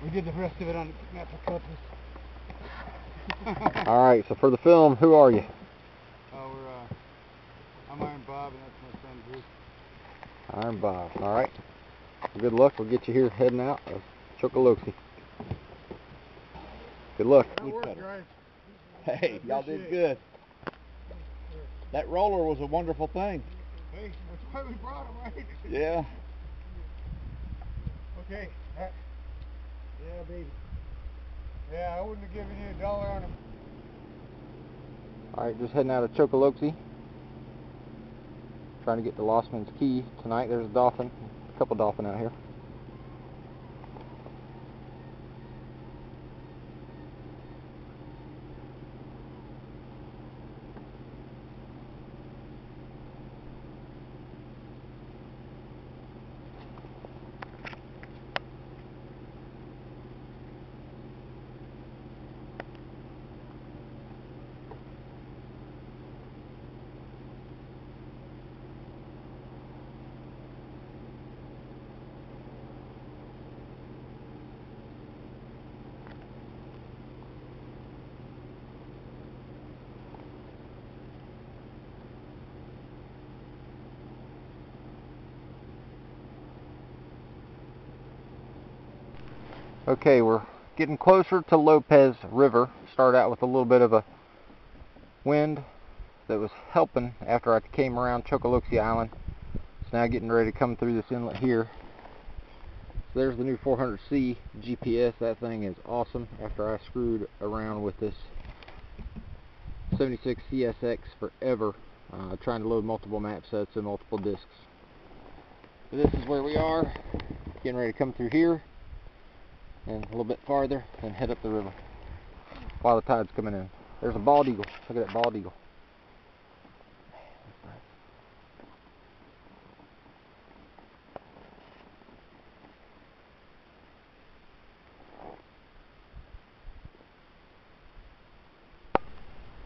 We did the rest of it on the natural compass. Alright, so for the film, who are you? I'm Iron Bob, and that's my son Bruce. Iron Bob. Alright. Good luck. We'll get you here heading out of Chocoloxie. Good luck. Good work, guys. Hey, y'all did good. That roller was a wonderful thing. Hey, that's why we brought him, right? Yeah. Okay. Yeah, baby. Yeah, I wouldn't have given you $1 on him. Alright, just heading out of Chocoloxie. Trying to get to Lost Man's Key tonight. There's a dolphin. A couple dolphin out here. Okay, we're getting closer to Lopez River. Started out with a little bit of a wind that was helping after I came around Chocoloxie Island. It's now getting ready to come through this inlet here. So there's the new 400C GPS. That thing is awesome after I screwed around with this 76 CSX forever, trying to load multiple map sets and multiple discs. So this is where we are, getting ready to come through here and a little bit farther and head up the river while the tide's coming in. There's a bald eagle. Look at that bald eagle.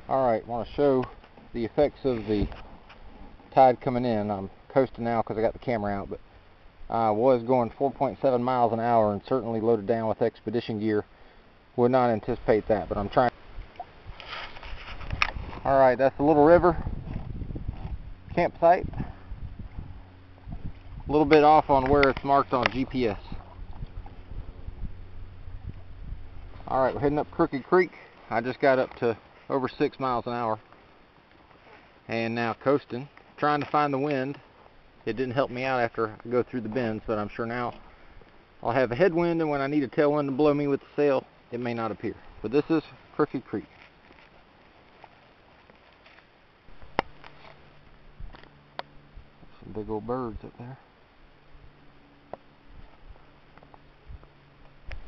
Alright, want to show the effects of the tide coming in. I'm coasting now because I got the camera out, but I was going 4.7 miles an hour and certainly loaded down with expedition gear. Would not anticipate that, but I'm trying. Alright, that's the Little River campsite. A little bit off on where it's marked on GPS. Alright, we're heading up Crooked Creek. I just got up to over 6 miles an hour. And now coasting. Trying to find the wind. It didn't help me out after I go through the bends, but I'm sure now I'll have a headwind, and when I need a tailwind to blow me with the sail, it may not appear. But this is Crooked Creek. Some big old birds up there.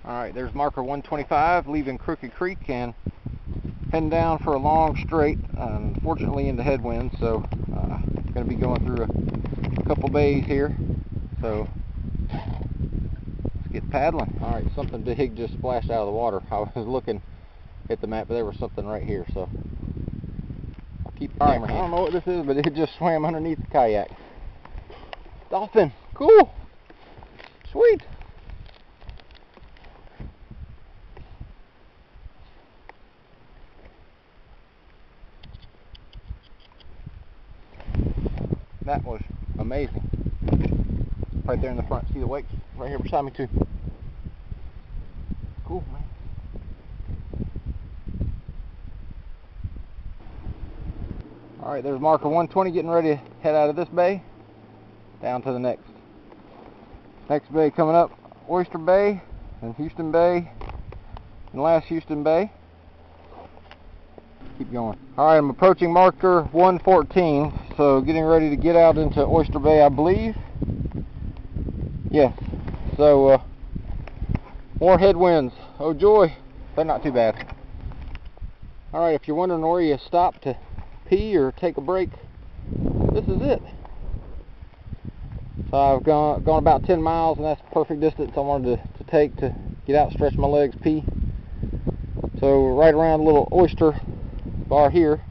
Alright, there's marker 125 leaving Crooked Creek and heading down for a long straight, unfortunately into headwind, so going to be going through a couple bays here, so let's get paddling. Alright, something big just splashed out of the water. I was looking at the map, but there was something right here, so I'll keep the camera. I don't know what this is, but it just swam underneath the kayak. Dolphin! Cool! Sweet! That was amazing. Right there in the front. See the wakes right here beside me too. Cool, man. Alright, there's marker 120 getting ready to head out of this bay down to the next. Next bay coming up, Oyster Bay and Houston Bay and last Houston Bay. Keep going. Alright, I'm approaching marker 114, so getting ready to get out into Oyster Bay, I believe. Yes. So, more headwinds. Oh joy. They're not too bad. Alright, if you're wondering where you stop to pee or take a break, this is it. So I've gone about 10 miles, and that's the perfect distance I wanted to take to get out, stretch my legs, pee. So right around a little oyster bar here.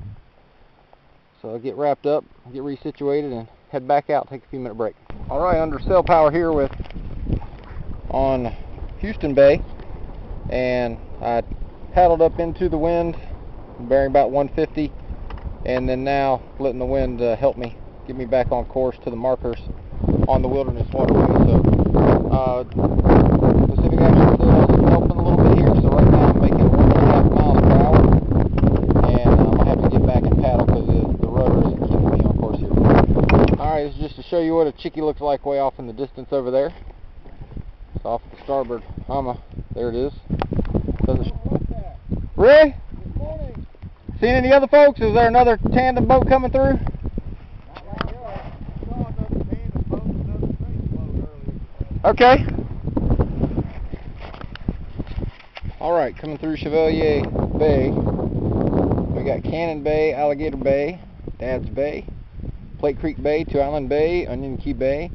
So I'll get wrapped up, get resituated, and head back out, take a few minute break. Alright, under sail power here on Houston Bay. and I paddled up into the wind, bearing about 150, and then now letting the wind help me get me back on course to the markers on the Wilderness Waterway. So Pacific Action Sail is helping a little bit here, so right now I'm making 1.5 miles per hour, and I'm going to have to get back and paddle because the rudder isn't keeping me on course here. Alright, this is just to show you what a chickie looks like way off in the distance over there. It's off the starboard humma. There it is. Really? Good morning. Seen any other folks? Is there another tandem boat coming through? Not right here. I saw another tandem boat, another train boat earlier today. Okay. Alright, coming through Chevalier Bay. We got Cannon Bay, Alligator Bay, Dad's Bay, Plate Creek Bay, Two Island Bay, Onion Key Bay,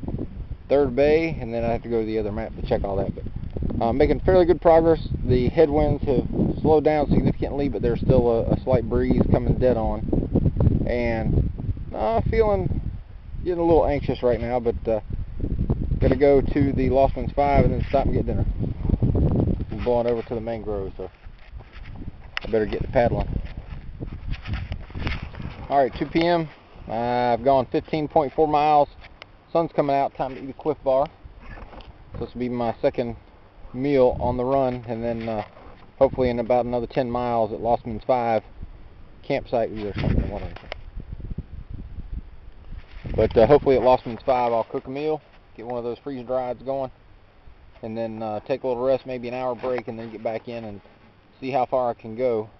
Third Bay, and then I have to go to the other map to check all that. But making fairly good progress. The headwinds have slowed down significantly, but there's still a slight breeze coming dead on. And getting a little anxious right now, but gonna go to the Lostman's 5 and then stop and get dinner. I'm blowing over to the mangroves, so I better get to paddling. Alright, 2 p.m. I've gone 15.4 miles. Sun's coming out, time to eat a Cliff Bar. So this will be my second meal on the run, and then hopefully in about another 10 miles at Lostman's 5 campsite. Ooh, there's something in the water. But hopefully at Lostman's 5 I'll cook a meal, get one of those freeze drieds going, and then take a little rest, maybe an hour break, and then get back in and see how far I can go,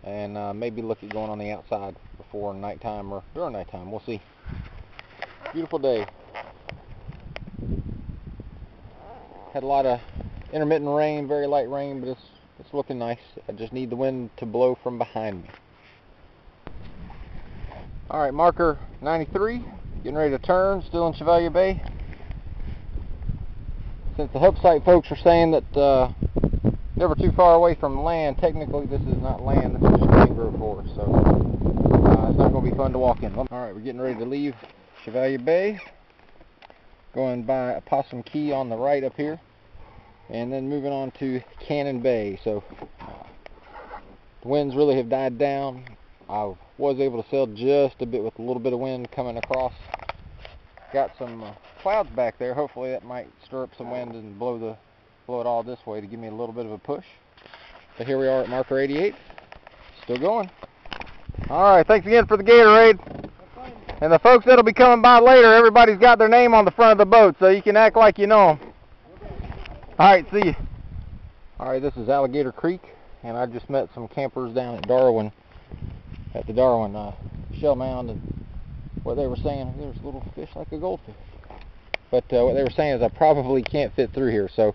and maybe look at going on the outside before nighttime or during nighttime. We'll see. Beautiful day. Had a lot of intermittent rain, very light rain, but it's looking nice. I just need the wind to blow from behind me. Alright, marker 93, getting ready to turn, still in Chevalier Bay. Since the hub site folks are saying that never too far away from land, technically this is not land, this is just mangrove forest, so it's not going to be fun to walk in. Alright, we're getting ready to leave Chevalier Bay, going by Possum Key on the right up here, and then moving on to Cannon Bay. So the winds really have died down. I was able to sail just a bit with a little bit of wind coming across. Got some clouds back there. Hopefully that might stir up some wind and blow it all this way to give me a little bit of a push. But here we are at marker 88, still going. Alright, thanks again for the Gatorade. And the folks that'll be coming by later, everybody's got their name on the front of the boat, so you can act like you know them. Alright, see you. Alright, this is Alligator Creek, and I just met some campers down at Darwin, at the Darwin shell mound, and what they were saying, there's little fish like a goldfish. But what they were saying is I probably can't fit through here, so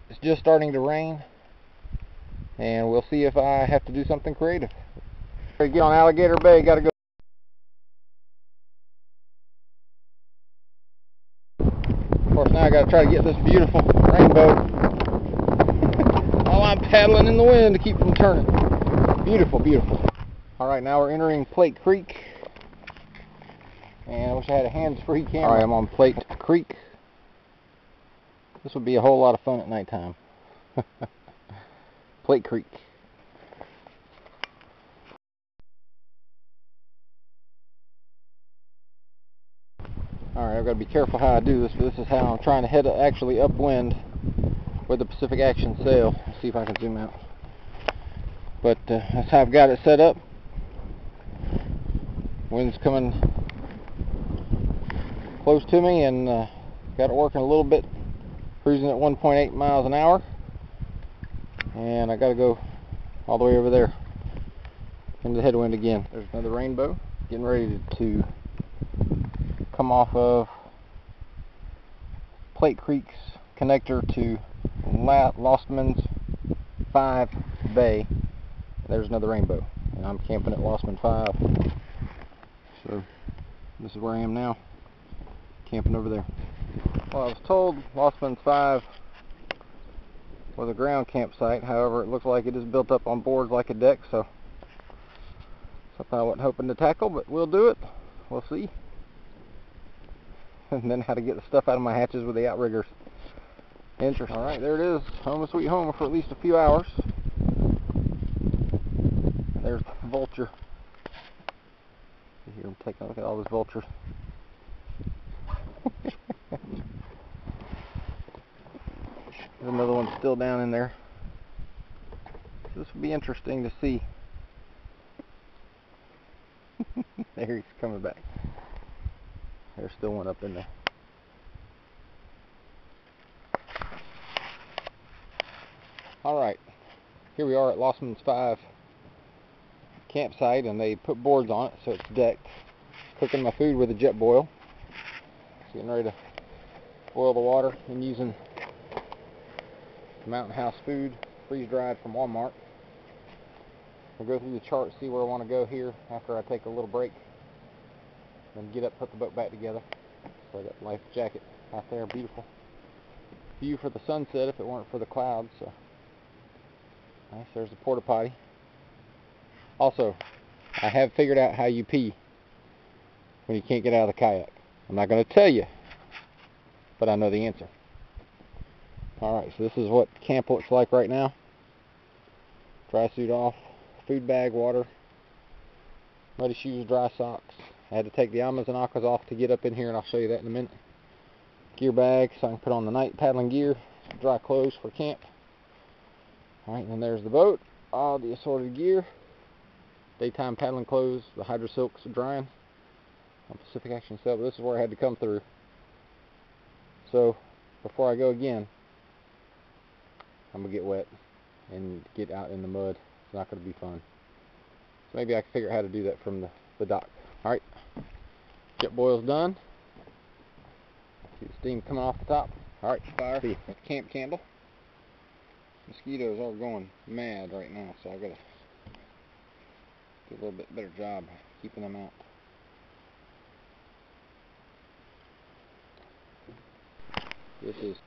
it's just starting to rain, and we'll see if I have to do something creative. Get on Alligator Bay, gotta go. Of course, now I gotta try to get this beautiful rainbow while I'm paddling in the wind to keep from turning. Beautiful, beautiful. Alright, now we're entering Plate Creek. And I wish I had a hands-free camera. Alright, I'm on Plate Creek. This would be a whole lot of fun at nighttime. Plate Creek. Alright, I've got to be careful how I do this, but this is how I'm trying to head actually upwind with the Pacific Action sail. Let's see if I can zoom out. But that's how I've got it set up. Wind's coming close to me, and got it working a little bit, cruising at 1.8 miles an hour. And I got to go all the way over there into the headwind again. There's another rainbow, getting ready to come off of Plate Creek's connector to Lostman's 5 Bay. There's another rainbow, and I'm camping at Lostman 5. So this is where I am now, camping over there. Well, I was told Lostman's 5 was a ground campsite. However, it looks like it is built up on boards like a deck, so something I wasn't hoping to tackle, but we'll do it. We'll see. And then how to get the stuff out of my hatches with the outriggers. Interesting. Alright, there it is. Home sweet home for at least a few hours. There's the vulture. Here, I'm taking a look at all those vultures. There's another one still down in there. So this will be interesting to see. There he's coming back. There's still one up in there. Alright, here we are at Lossman's 5 campsite, and they put boards on it so it's decked. Cooking my food with a jet boil. Just getting ready to boil the water and using Mountain House food, freeze-dried from Walmart. We'll go through the chart, see where I want to go here after I take a little break. Then get up, put the boat back together. So I got the life jacket out there, beautiful view for the sunset if it weren't for the clouds. So nice, there's the porta potty. Also, I have figured out how you pee when you can't get out of the kayak. I'm not going to tell you, but I know the answer. Alright, so this is what camp looks like right now. Dry suit off, food bag, water, muddy shoes, dry socks. I had to take the Amas and Aquas off to get up in here, and I'll show you that in a minute. Gear bag, so I can put on the night paddling gear, dry clothes for camp. Alright, and then there's the boat, all the assorted gear, daytime paddling clothes, the Hydro Silks are drying on Pacific Action Sail, but this is where I had to come through. So, before I go again, I'm going to get wet and get out in the mud. It's not going to be fun. So maybe I can figure out how to do that from the dock. Alright, jet boil's done. See the steam coming off the top. Alright, fire. See, camp candle. Mosquitoes are going mad right now, so I've got to do a little bit better job keeping them out. This is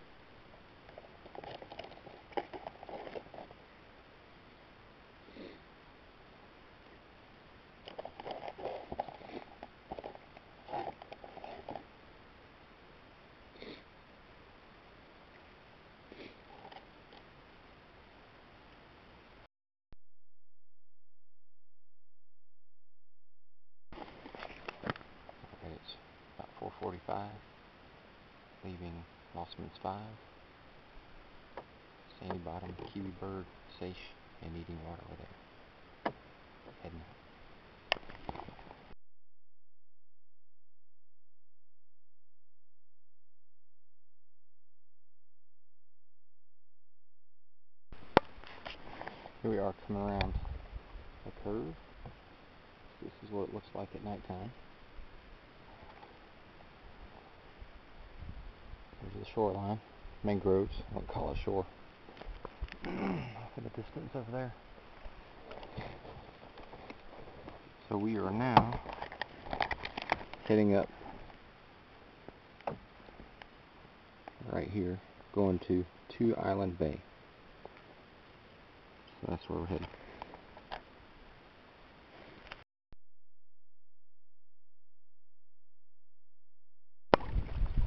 it's about 4:45, leaving Lossman's 5, sandy bottom, kiwi bird, sash, and eating water over there. Heading out. Here we are coming around the curve. This is what it looks like at nighttime. There's the shoreline, mangroves, I won't call it shore. Off in the distance over there. So we are now heading up right here, going to Two Island Bay. So that's where we're heading.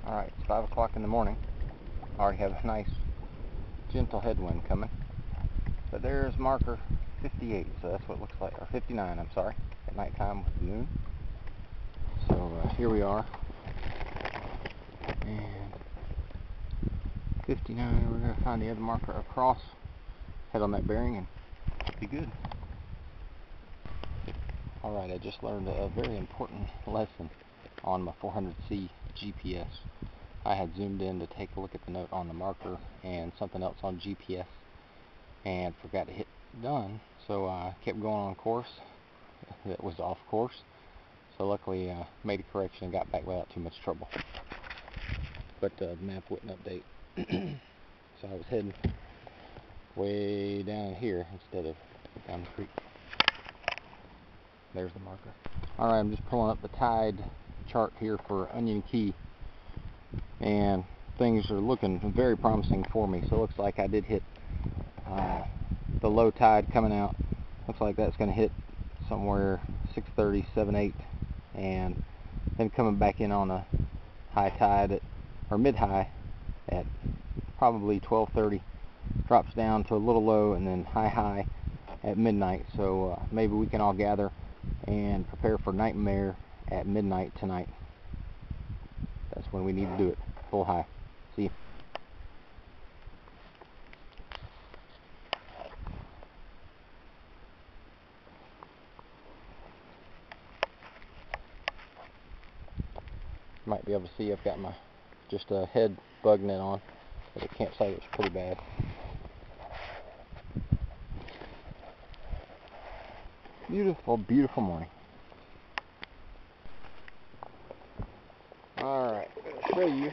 Alright, it's 5 o'clock in the morning. I already have a nice gentle headwind coming. But there's marker 58, so that's what it looks like, or 59, I'm sorry, at nighttime with the moon. So here we are. And 59, we're going to find the other marker across, head on that bearing, and it'll be good. Alright, I just learned a very important lesson on my 400C GPS. I had zoomed in to take a look at the note on the marker and something else on GPS and forgot to hit done, so I kept going on course. That was off course, so luckily I made a correction and got back without too much trouble. But the map wouldn't update, so I was heading way down here instead of down the creek. There's the marker. Alright, I'm just pulling up the tide chart here for Onion Key, and things are looking very promising for me. So it looks like I did hit the low tide coming out. Looks like that's going to hit somewhere 6:30, 7:08, and then coming back in on a high tide at, or mid-high at probably 12:30. Drops down to a little low and then high at midnight. So maybe we can all gather and prepare for nightmare at midnight tonight. That's when we need to do it. Full high. See you. Might be able to see I've got my just a head bug net on, but the campsite was pretty bad. Beautiful, beautiful morning. Alright, I'm going to show you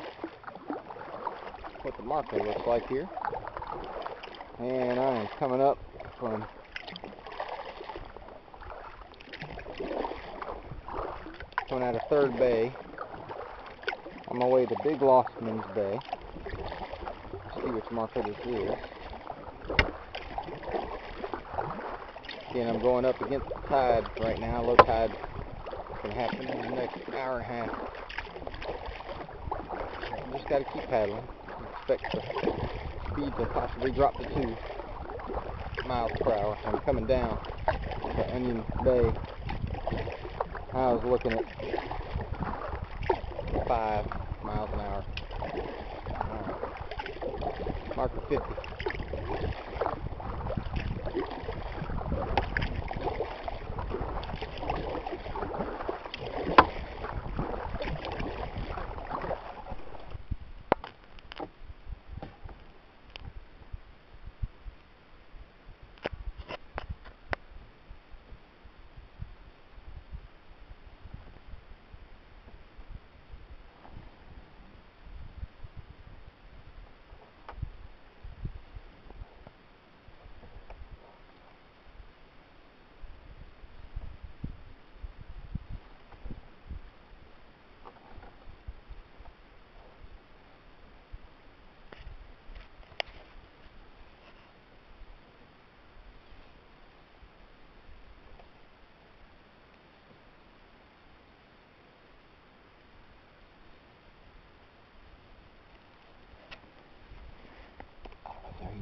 what the marker looks like here. And I am coming up from coming out of Third Bay on my way to Big Lossman's Bay. Let's see which marker this is. Again, I'm going up against the tide right now. Low tide can happen in the next hour and a half. I just got to keep paddling. I expect the speed to possibly drop to 2 miles per hour. I'm coming down to Onion Bay. I was looking at 5 miles an hour. Alright. Marker 50.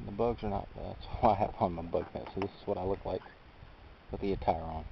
The bugs are not, that's why I have on my bug net. So this is what I look like with the attire on.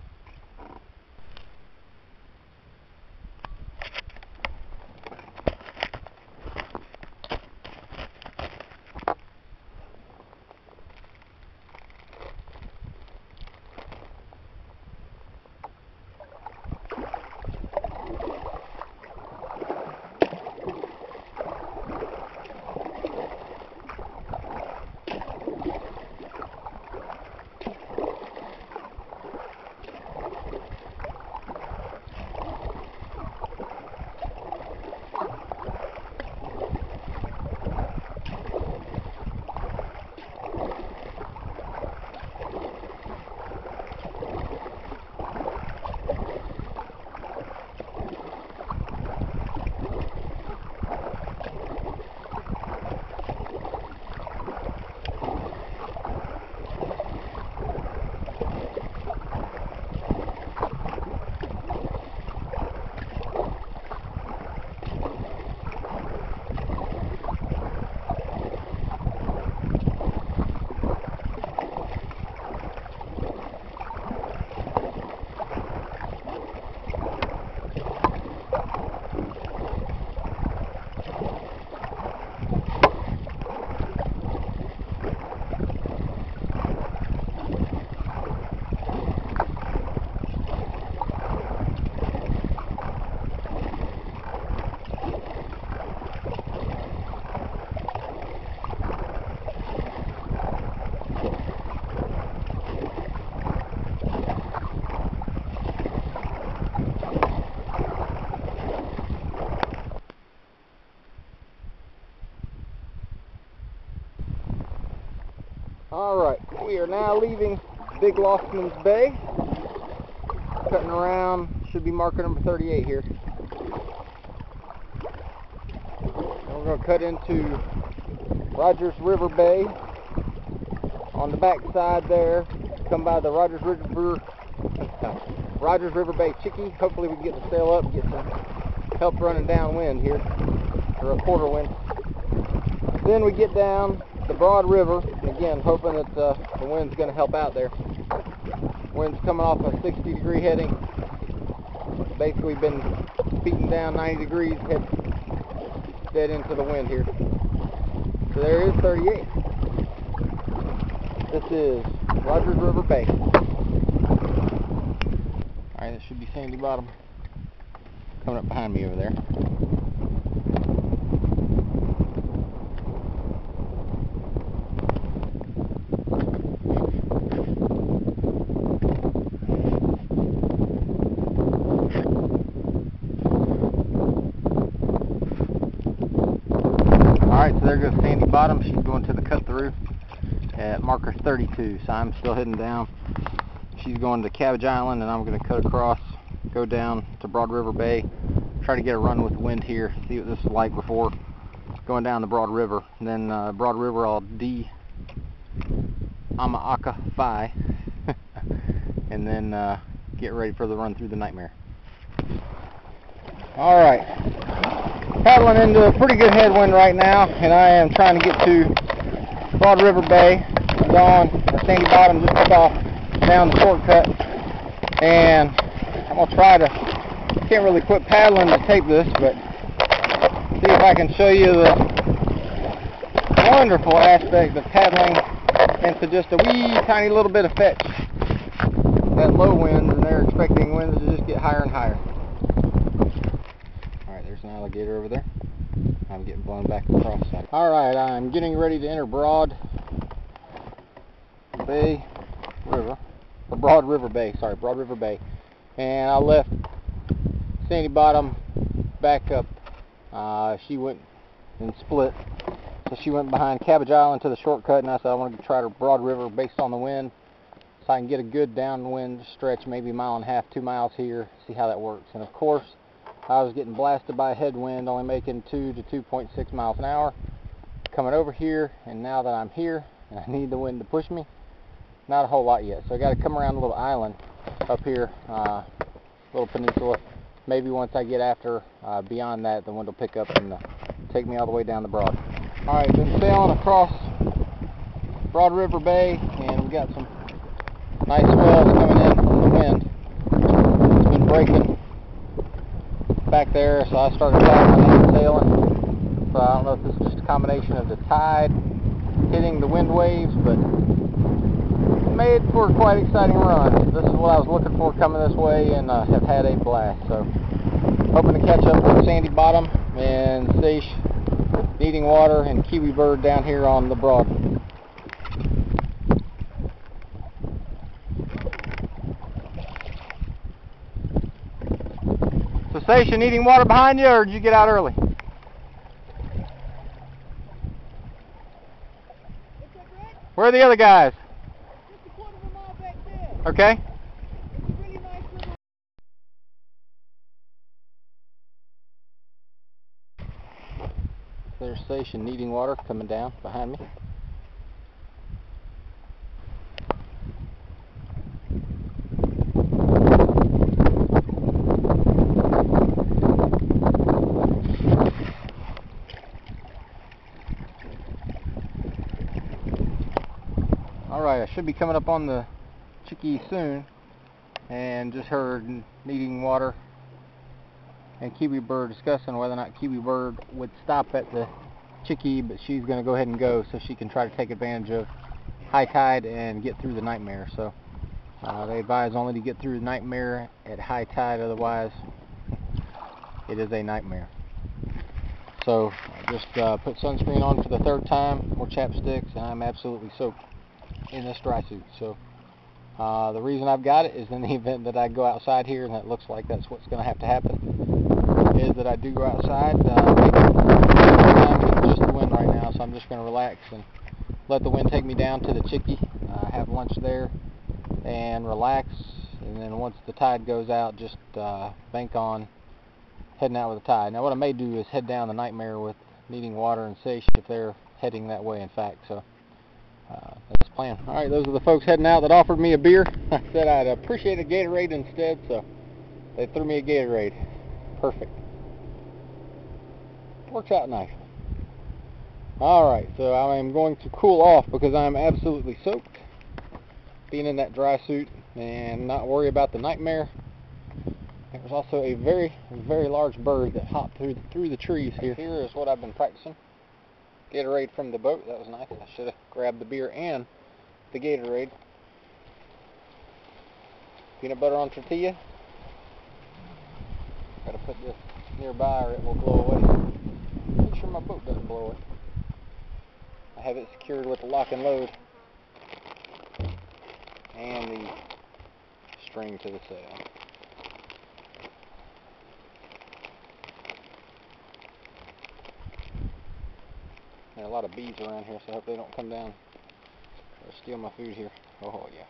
Alright, we are now leaving Big Lossman's Bay. Cutting around, should be marker number 38 here. And we're going to cut into Rogers River Bay. On the back side there, come by the Rogers River Bay Chickie. Hopefully we can get the sail up and get some help running downwind here, or a quarter wind. Then we get down the Broad River, again hoping that the wind's going to help out there. Wind's coming off a 60-degree heading. Basically been beating down 90 degrees, head dead into the wind here. So there is 38. This is Rogers River Bay. Alright, that should be Sandy Bottom coming up behind me over there. Alright, so there goes Sandy Bottom. She's going to the cut through at marker 32, so I'm still heading down. She's going to Cabbage Island, and I'm going to cut across, go down to Broad River Bay, try to get a run with the wind here, see what this is like before going down the Broad River. And then Broad River I'll de-Amaaka-fy and then get ready for the run through the Nightmare. Alright, paddling into a pretty good headwind right now, and I am trying to get to Broad River Bay. I'm going, Sandy Bottom just took off down the shortcut, and I'm going to try to, can't really quit paddling to tape this, but see if I can show you the wonderful aspect of paddling into just a wee tiny little bit of fetch. That low winds, and they're expecting winds to just get higher and higher. Alright, there's an alligator over there. I'm getting blown back across. Alright, I'm getting ready to enter Broad Bay River. Or Broad River Bay, sorry, Broad River Bay. And I left Sandy Bottom back up. She went and split. So she went behind Cabbage Island to the shortcut, and I said I wanted to try to Broad River based on the wind, so I can get a good downwind stretch, maybe 1.5 miles, 2 miles here, see how that works. And of course, I was getting blasted by a headwind, only making 2 to 2.6 miles an hour. Coming over here, and now that I'm here, and I need the wind to push me, not a whole lot yet. So I got to come around a little island up here, little peninsula. Maybe once I get after beyond that, the wind will pick up and take me all the way down the Broad. Alright, been sailing across Broad River Bay, and we got some nice swells coming in from the wind. It's been breaking back there, so I started paddling and sailing. So I don't know if this is just a combination of the tide hitting the wind waves, but it made for a quite exciting run. This is what I was looking for coming this way, and have had a blast. So hoping to catch up with Sandy Bottom and Seish needing water and Kiwi Bird down here on the Broad. So Seish, you needing water behind you, or did you get out early? Where are the other guys? Just a quarter of a mile back there. Okay. It's a really nice river. There's Station needing water coming down behind me. Alright, I should be coming up on the Chickie soon, and just heard needing water and Kiwi Bird discussing whether or not Kiwi Bird would stop at the Chickie, but she's going to go ahead and go so she can try to take advantage of high tide and get through the Nightmare. So they advise only to get through the Nightmare at high tide, otherwise it is a nightmare. So I just put sunscreen on for the 3rd time, more chapsticks, and I'm absolutely soaked in this dry suit. So the reason I've got it is in the event that I go outside here, and it looks like that's what's going to have to happen, is that I do go outside. It's just the wind right now, so I'm just going to relax and let the wind take me down to the Chickie, have lunch there, and relax. And then once the tide goes out, just bank on heading out with the tide. Now what I may do is head down the Nightmare with needing water and Seish if they're heading that way, in fact. So that's the plan. Alright, those are the folks heading out that offered me a beer. I said I'd appreciate a Gatorade instead, so they threw me a Gatorade. Perfect. Works out nicely. Alright, so I am going to cool off because I am absolutely soaked. Being in that dry suit and not worry about the nightmare. There was also a very, very large bird that hopped through the trees here. Here is what I've been practicing. Gatorade from the boat. That was nice. I should have grabbed the beer and the Gatorade. Peanut butter on tortilla. Gotta put this nearby or it will blow away. Make sure my boat doesn't blow away. I have it secured with the lock and load and the string to the sail. There are a lot of bees around here, so I hope they don't come down or steal my food here. Oh yeah.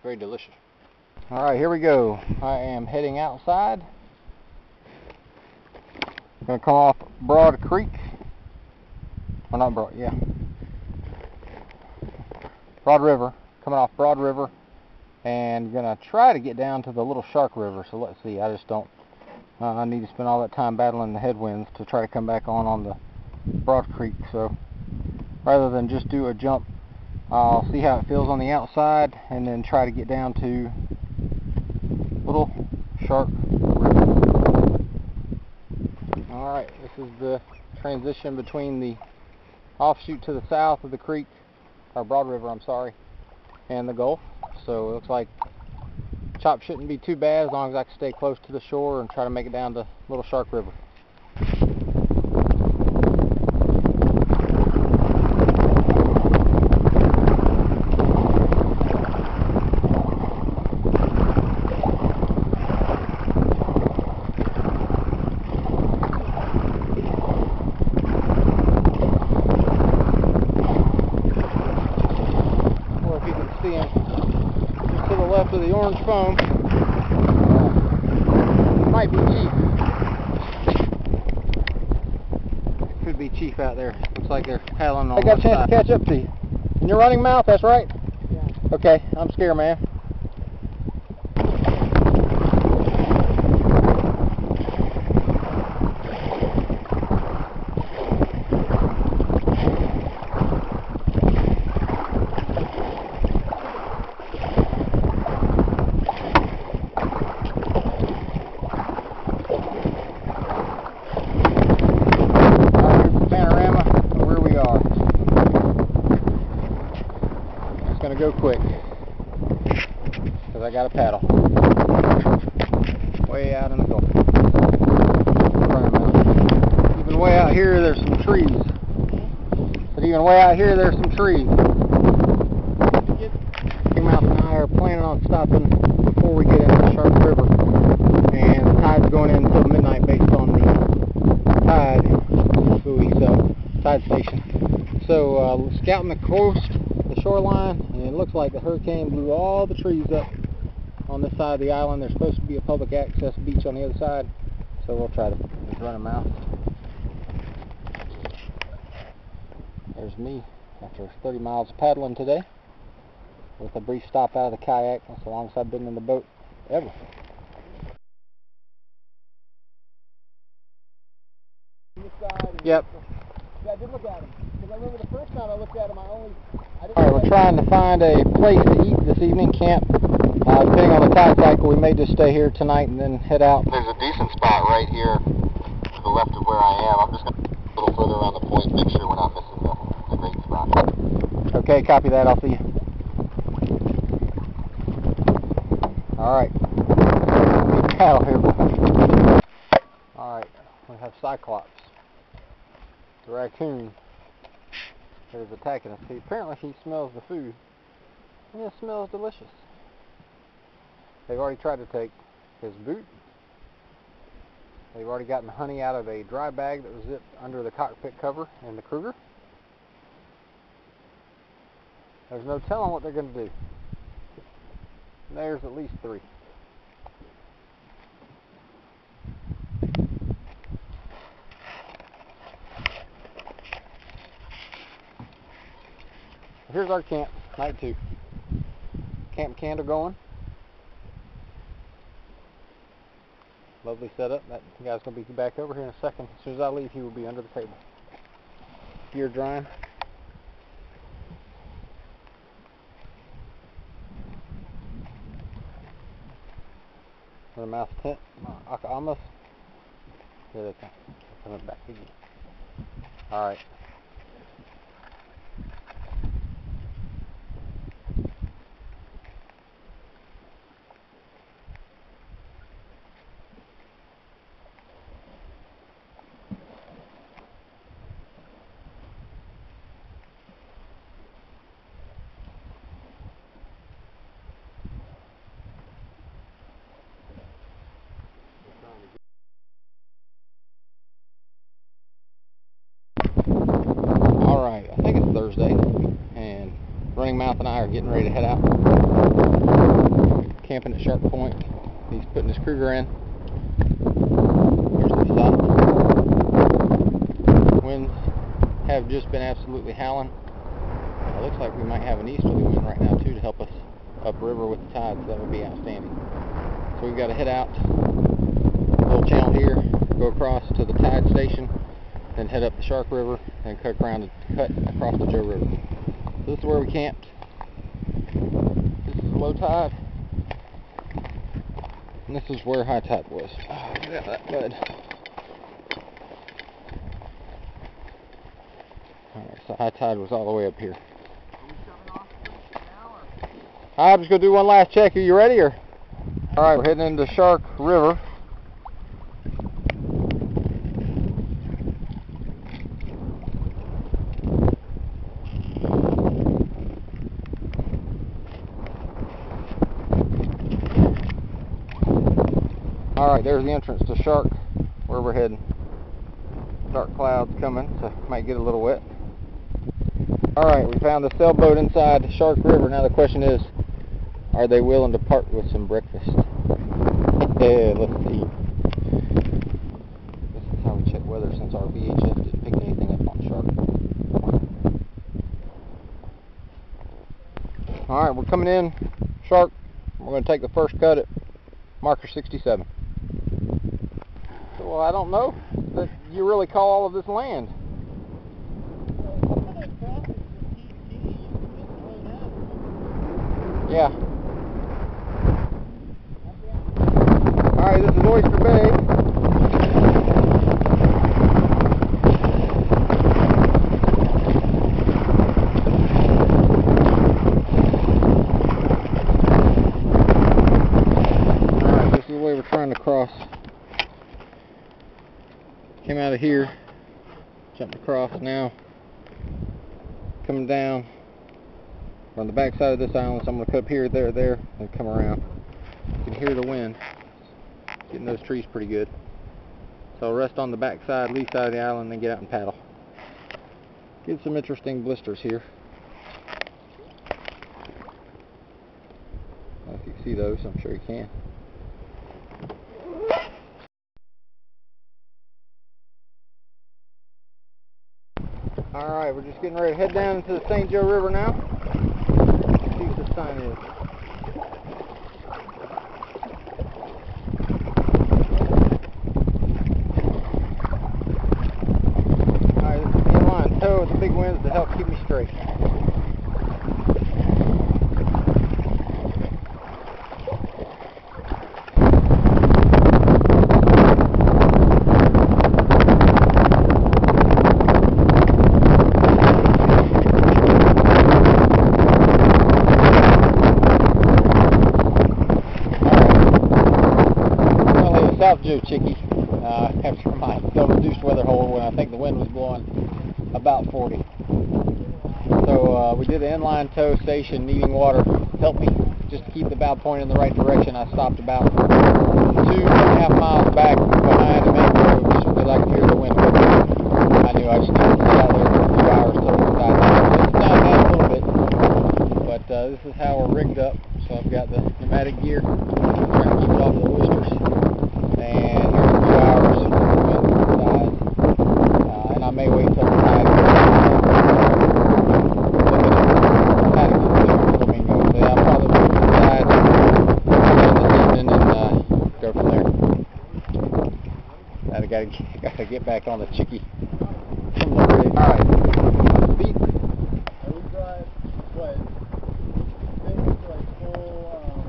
Very delicious. Alright, here we go. I am heading outside. I'm going to come off Broad Creek. Or not Broad, yeah. Broad River. Coming off Broad River. And going to try to get down to the Little Shark River. So let's see. I just don't... I need to spend all that time battling the headwinds to try to come back on the Broad Creek. So rather than just do a jump, I'll see how it feels on the outside and then try to get down to Little Shark River. Alright, this is the transition between the offshoot to the south of the creek, or Broad River, I'm sorry, and the Gulf. So it looks like chop shouldn't be too bad as long as I can stay close to the shore and try to make it down to Little Shark River. To the orange foam. Might be chief. Could be chief out there. Looks like they're paddling on. I got a chance to catch up to you. And you're running mouth, that's right? Yeah. Okay, I'm Scareman. Go quick because I got a paddle way out in the Gulf. Even way out here there's some trees. But even way out here there's some trees. Mouse and I are planning on stopping before we get into Shark River, and the tide's going in until midnight based on the tide buoy, so tide station. So scouting the coast, the shoreline, and it looks like the hurricane blew all the trees up on this side of the island. There's supposed to be a public access beach on the other side, so we'll try to run them out. There's me after 30 miles of paddling today with a brief stop out of the kayak. That's the longest I've been in the boat ever. Yep. Yeah, I did look at him. Because I remember the first time I looked at him, Alright, we're trying to find a place to eat this evening, camp. Depending on the tide cycle, we may just stay here tonight and then head out. There's a decent spot right here to the left of where I am. I'm just going to go a little further around the point, make sure we're not missing the great spot. Okay, copy that. I'll see you. Alright. Paddle here. Alright, we have Cyclops, the raccoon that is attacking us. Apparently he smells the food, and it smells delicious. They've already tried to take his boot. They've already gotten honey out of a dry bag that was zipped under the cockpit cover in the Kruger. There's no telling what they're going to do. There's at least 3. Here's our camp, night 2. Camp candle going. Lovely setup. That guy's going to be back over here in a second. As soon as I leave, he will be under the table. Gear drying. The mouth tent. Almost. Here they come. Coming back again. Alright. Alright, I think it's Thursday, and Running Mouth and I are getting ready to head out. Camping at Shark Point. He's putting his Kruger in. Here's the sun. Winds have just been absolutely howling. It looks like we might have an easterly wind right now too to help us upriver with the tides. That would be outstanding. So we've got to head out a little channel here, go across to the tide station, then head up the Shark River, and cut around and cut across the Joe River. So this is where we camped. This is low tide, and this is where high tide was. Oh, look at that mud. Alright, so high tide was all the way up here. I'm just going to do one last check. Are you ready? Or? Alright, we're heading into Shark River. Alright, there's the entrance to Shark, where we're heading. Dark clouds coming, so might get a little wet. Alright, we found the sailboat inside Shark River. Now the question is, are they willing to part with some breakfast? Let's see. This is how we check weather since our VHF didn't pick anything up on Shark. Alright, we're coming in Shark. We're going to take the first cut at marker 67. So, well, I don't know that you really call all of this land. Yeah. Alright, this is Oyster Bay. Alright, this is the way we're trying to cross. Came out of here, jumped across, now coming down on the back side of this island, so I'm going to cut up here, there, and come around. You can hear the wind getting those trees pretty good. So I'll rest on the back side, lee side of the island, and then get out and paddle. Get some interesting blisters here. I don't know if you can see those, I'm sure you can. Alright, we're just getting ready to head down into the St. Joe River now. Let's see what this sign is. Alright, this is the inline tow with the big winds to help keep me straight. Joe Chickie after my reduced weather hold when I think the wind was blowing about 40. So we did an inline tow station needing water. Helped me just to keep the bow pointed in the right direction. I stopped about 2.5 miles back behind a main road just because I could hear the wind whipping. I knew I just needed to sit out there for a few hours till it died down. It's died down a little bit, but this is how we're rigged up. So I've got the pneumatic gear trying to keep it off the oysters, and here's a few hours and I may wait till the tide goes flamingo. So yeah, I'll probably wait till the tide this evening and go from there. Now I gotta get back on the chickie from the bridge. All right, speed. I would drive what? Things like full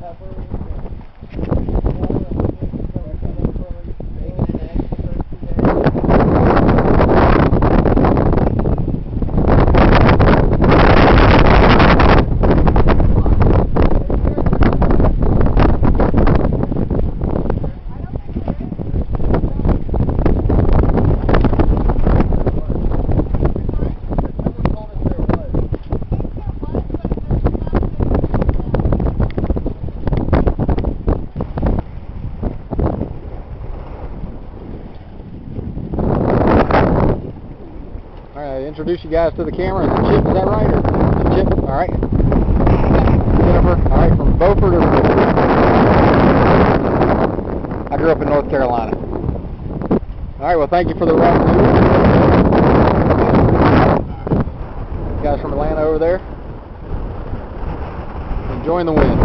peppers and Introduce you guys to the camera. Is it Chip? Is that right? Or Chip? All right. Jennifer. All right, from Beaufort or I grew up in North Carolina. All right. Well, thank you for the ride. Guys from Atlanta over there. Enjoying the wind.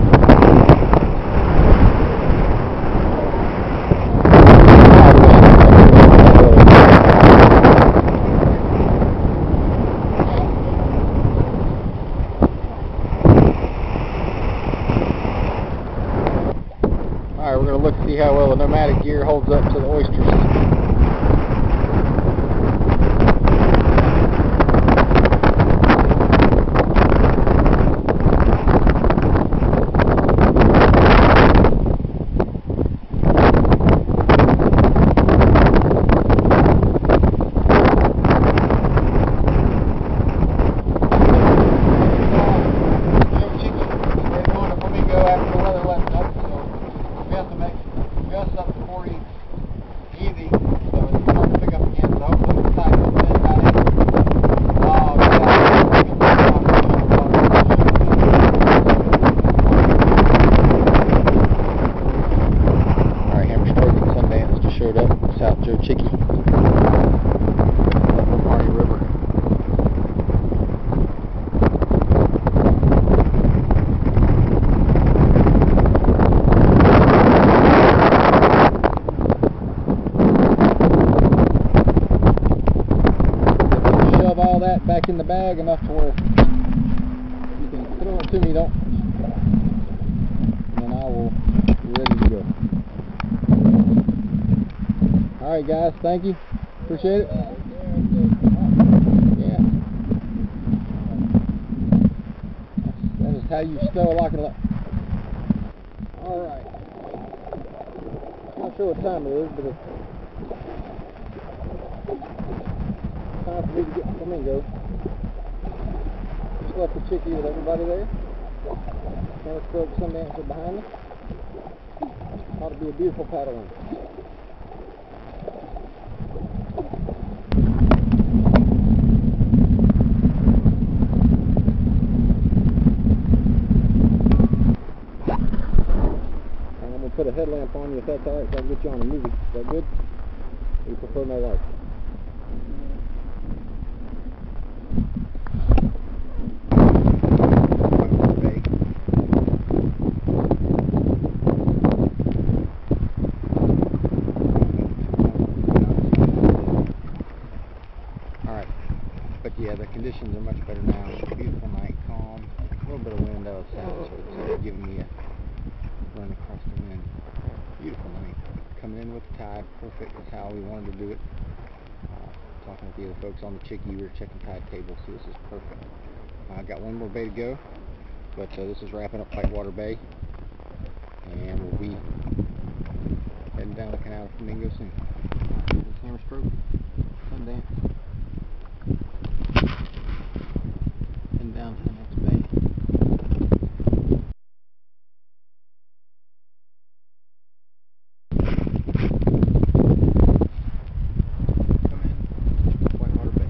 Look to see how well the pneumatic gear holds up to the oysters. Back in the bag enough to where you can throw it to me, don't, and I will be ready to go. Alright guys, thank you, appreciate it. Yeah, that is how you stow a lock and load. Alright, not sure what time it is, but it's time for me to get the flamingo. Just left the chickie with everybody there. Camera stroke Sundancer behind me. Ought to be a beautiful paddling. And I'm going to put a headlamp on you if that's alright, so I can get you on a movie. Is that good? Or you prefer no light? Yeah, the conditions are much better now. It's a beautiful night, calm, a little bit of wind out of the south, so it's giving me a run across the wind. Beautiful night. Coming in with the tide, perfect. That's how we wanted to do it. Talking with the other folks on the chickie, we were checking tide tables, so this is perfect. I've got one more bay to go, but this is wrapping up Whitewater Bay, and we'll be heading down the canal to Flamingo soon. Camera stroke, Sundance. And down to the next bay. Come in, Whitewater Bay.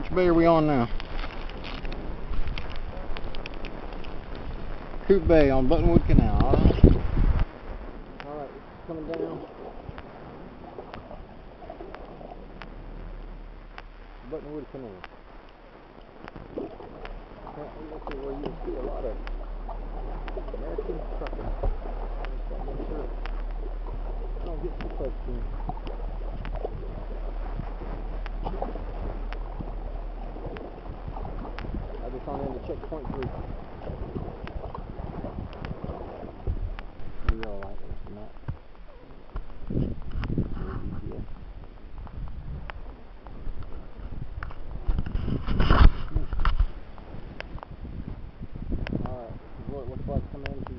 Which bay are we on now? Coop Bay on Buttonwood Canal. Alright. Alright, coming down. Buttonwood Canal. This is where you see a lot of American trucking. Just gotta make sure I don't get too close to him. I just on into checkpoint 3. You're all right with the map. Alright, this is what it looks like coming into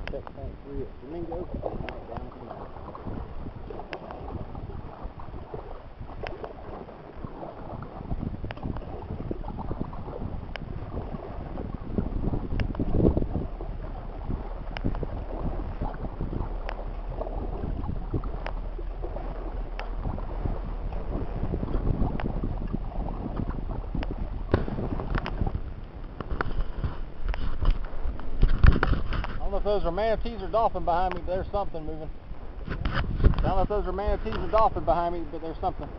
checkpoint 3 at Flamingo. Right down the canal. I don't know if those are manatees or dolphin behind me, but there's something moving. I don't know if those are manatees or dolphin behind me, but there's something.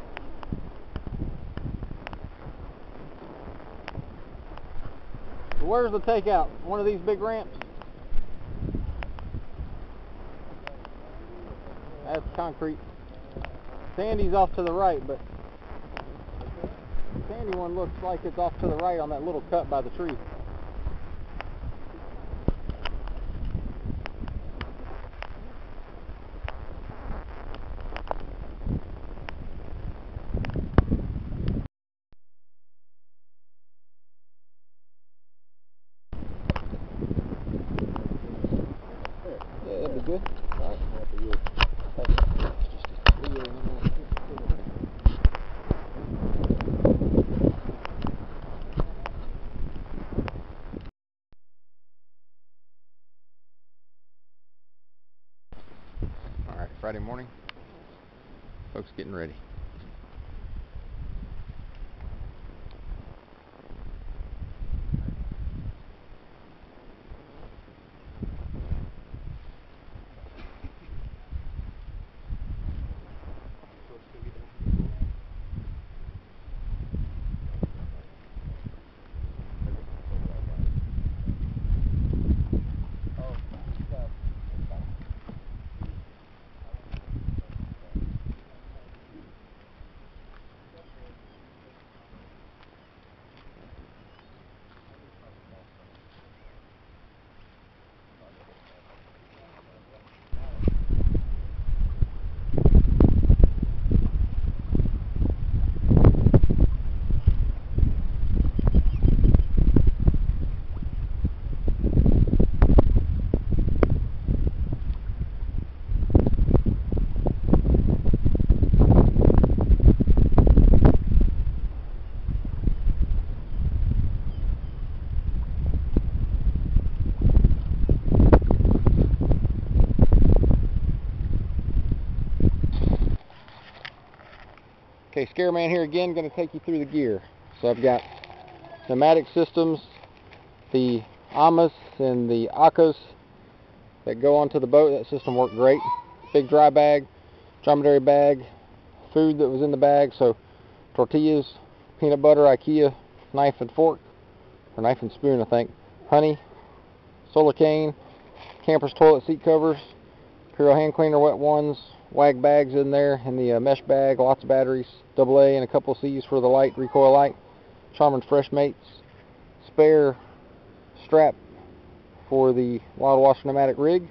So where's the takeout? One of these big ramps? That's concrete. Sandy's off to the right, but the sandy one looks like it's off to the right on that little cut by the tree. Yeah, that'd be good. Alright, that'd be good. Alright, Friday morning. Folks getting ready. Okay, Scareman here again, going to take you through the gear. So I've got pneumatic systems, the Amas and the Akos that go onto the boat. That system worked great. Big dry bag, dromedary bag, food that was in the bag, so tortillas, peanut butter, IKEA, knife and fork, or knife and spoon I think, honey, solar cane, camper's toilet seat covers, Imperial hand cleaner wet ones, wag bags in there, in the mesh bag, lots of batteries, AA and a couple of C's for the light, recoil light, Charmin's Fresh Mates, spare strap for the Wild Washer pneumatic rig,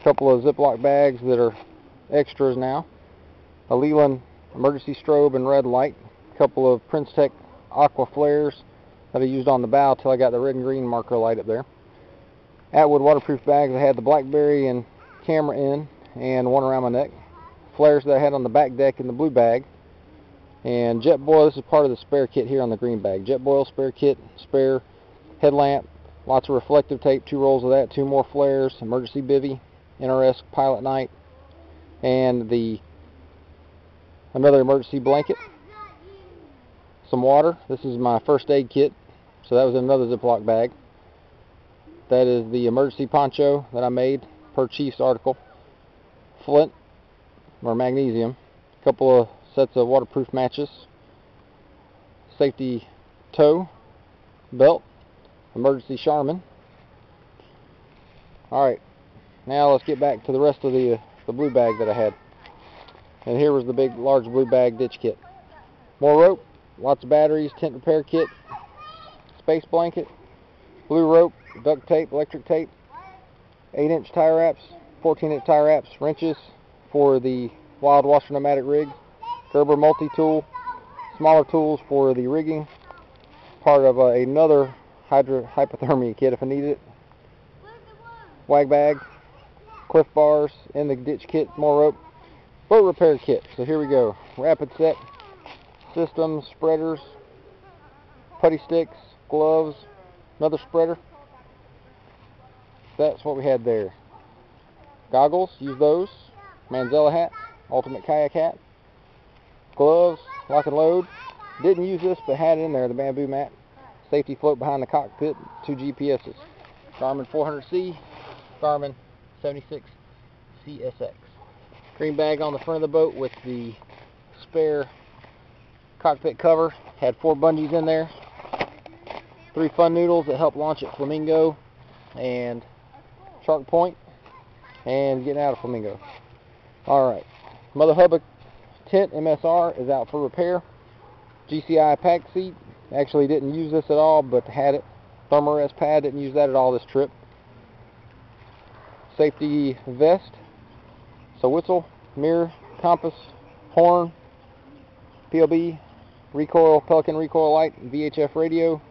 a couple of Ziploc bags that are extras now, a Leland emergency strobe and red light, a couple of Prince Tech aqua flares that I used on the bow till I got the red and green marker light up there. Atwood waterproof bags, I had the BlackBerry and camera in and one around my neck. Flares that I had on the back deck in the blue bag. And Jetboil, this is part of the spare kit here on the green bag. Jetboil spare kit, spare headlamp, lots of reflective tape, 2 rolls of that, 2 more flares, emergency bivvy, NRS pilot night, and another emergency blanket. some water. This is my first aid kit, so that was in another Ziploc bag. That is the emergency poncho that I made per Chief's article. Flint, or magnesium. A couple of sets of waterproof matches. Safety tow belt. Emergency Charmin. Alright, now let's get back to the rest of the blue bag that I had. And here was the big, large blue bag ditch kit. More rope, lots of batteries, tent repair kit, space blanket, blue rope, duct tape, electric tape, 8-inch tie wraps, 14-inch tie wraps, wrenches for the wild washer pneumatic rig, Gerber multi-tool, smaller tools for the rigging, part of another hypothermia kit if I needed it, wag bag, cliff bars in the ditch kit, more rope, boat repair kit. So here we go. Rapid set, systems, spreaders, putty sticks, gloves, another spreader. That's what we had there. Goggles, use those. Manzella hat, ultimate kayak hat. Gloves, lock and load. Didn't use this, but had it in there, the bamboo mat. Safety float behind the cockpit, 2 GPSs. Garmin 400C, Garmin 76 CSX. Green bag on the front of the boat with the spare cockpit cover. Had 4 bungees in there. 3 fun noodles that help launch at Flamingo and Shark Point and getting out of Flamingo. Alright, Mother Hubbard tent MSR is out for repair. GCI pack seat, actually didn't use this at all, but had it. Thermarest pad, didn't use that at all this trip. Safety vest, so whistle, mirror, compass, horn, PLB, recoil, Pelican recoil light, VHF radio,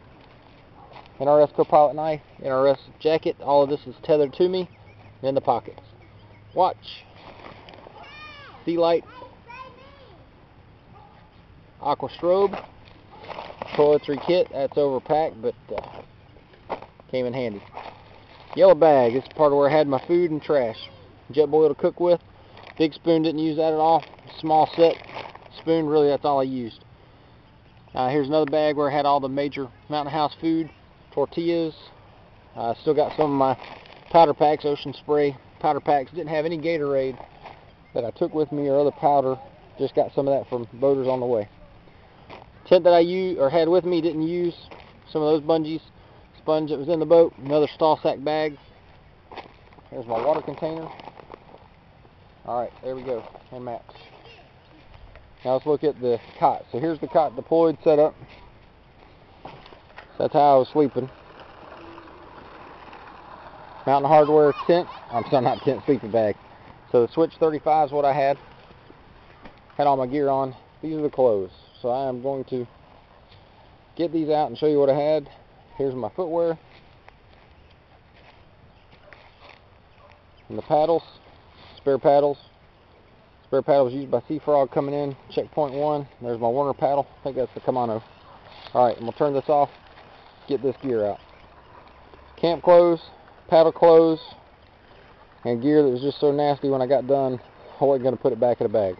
NRS co-pilot knife, NRS jacket. All of this is tethered to me in the pockets. Watch, sea light, aqua strobe, toiletry kit. That's overpacked, but came in handy. Yellow bag. This is part of where I had my food and trash. Jet boil to cook with. Big spoon, didn't use that at all. Small set spoon, really that's all I used. Here's another bag where I had all the major Mountain House food, tortillas. Still got some of my powder packs, Ocean Spray powder packs. Didn't have any Gatorade that I took with me or other powder. Just got some of that from boaters on the way. Tent that I used or had with me, didn't use. Some of those bungees. Sponge that was in the boat. Another stall sack bag. Here's my water container. Alright, there we go. And maps. Now let's look at the cot. So here's the cot deployed, set up. So that's how I was sleeping. Mountain Hardware tent. I'm sorry, not tent, sleeping bag. So the Switch 35 is what I had. Had all my gear on. These are the clothes. So I am going to get these out and show you what I had. Here's my footwear. And the paddles. Spare paddles. Spare paddles used by Sea Frog coming in. Checkpoint 1. There's my Warner paddle. I think that's the Kamano. Alright, I'm going to turn this off. Get this gear out. Camp clothes. Paddle clothes. And gear that was just so nasty when I got done. I wasn't going to put it back in a bag.